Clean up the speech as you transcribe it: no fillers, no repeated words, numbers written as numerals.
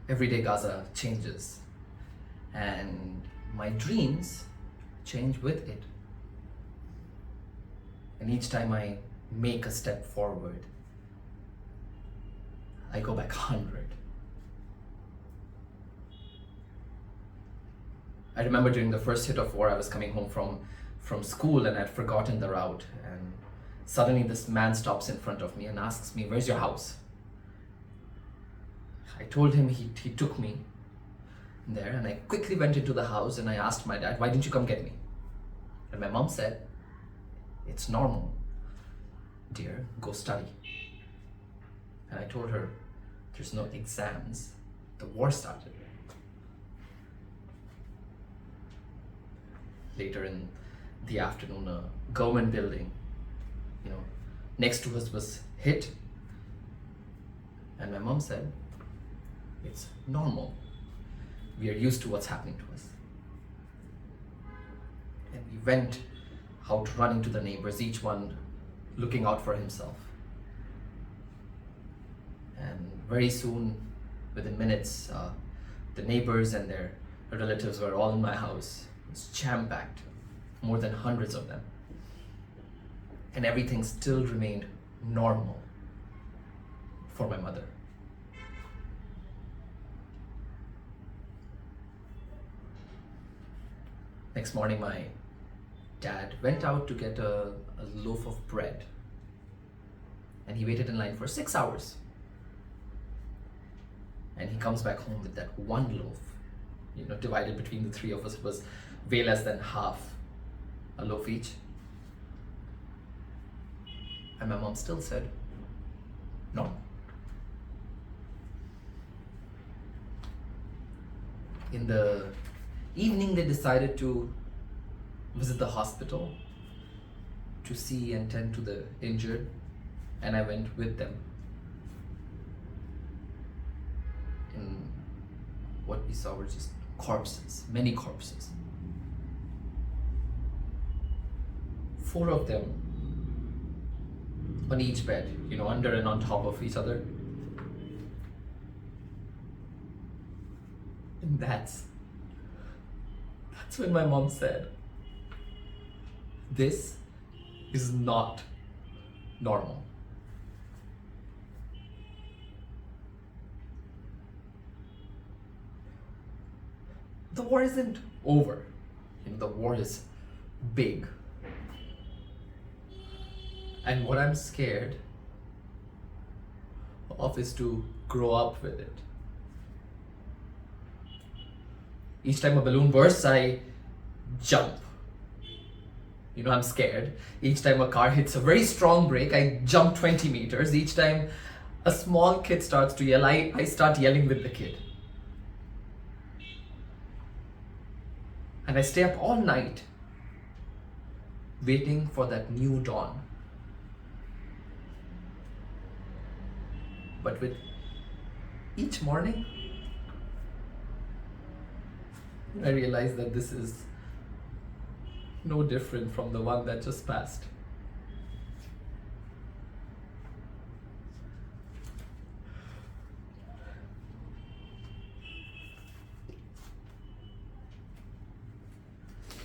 every day Gaza changes, and my dreams change with it. And each time I make a step forward, I go back 100. I remember during the first hit of war, I was coming home from school and I'd forgotten the route, and suddenly this man stops in front of me and asks me, "Where's your house?" I told him he took me there, and I quickly went into the house and I asked my dad, "Why didn't you come get me?" And my mom said, "It's normal, dear, go study." And I told her, "There's no exams, the war started." Later in the afternoon, a government building, next to us was hit. And my mom said, "It's normal. We are used to what's happening to us." And we went out running to the neighbors, each one looking out for himself. And very soon, within minutes, the neighbors and their relatives were all in my house. It was jam-packed, more than hundreds of them. And everything still remained normal for my mother. Next morning, my dad went out to get a loaf of bread, and he waited in line for 6 hours. And he comes back home with that one loaf, divided between the three of us. It was way less than half a loaf each. And my mom still said, "No." In the evening, they decided to visit the hospital to see and tend to the injured, and I went with them. And what we saw were just corpses, many corpses. 4 of them on each bed, under and on top of each other. And that's when my mom said, "This is not normal." The war isn't over. The war is big. And what I'm scared of is to grow up with it. Each time a balloon bursts, I jump. I'm scared. Each time a car hits a very strong brake, I jump 20 meters. Each time a small kid starts to yell, I start yelling with the kid. And I stay up all night waiting for that new dawn. But with each morning, I realize that this is no different from the one that just passed.